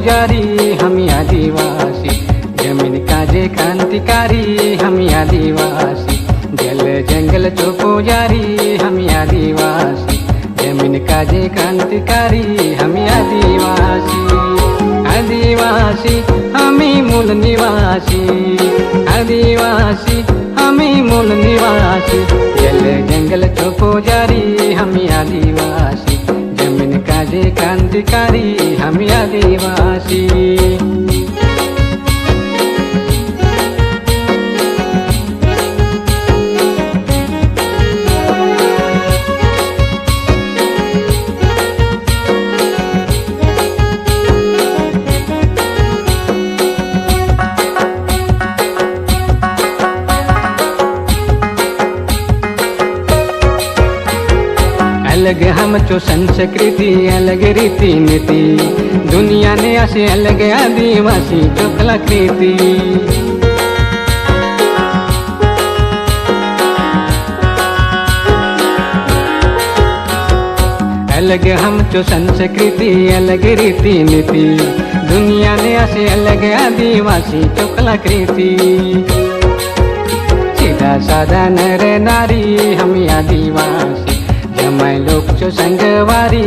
पुजारी हम आदिवासी, जमीन काजे क्रांतिकारी हम आदिवासी, जल जंगल जो पुजारी हम आदिवासी, जमीन काजे क्रांतिकारी हम आदिवासी। आदिवासी हमें मूल निवासी, आदिवासी हमें मूल निवासी, जल जंगल जो पुजारी हम आदिवासी, जमीन काजे क्रांतिकारी हम आदिवासी। अलग हम चो संस्कृति अलग रीति नीति, दुनिया ने असे अलग आदिवासी चो कलाकृति। अलग हम चो संस्कृति अलग रीति नीति, दुनिया ने असे अलग आदिवासी चो कलाकृति। सीधा साधा नर नारी हम आदिवासी, जमाई लोग चो संगवारी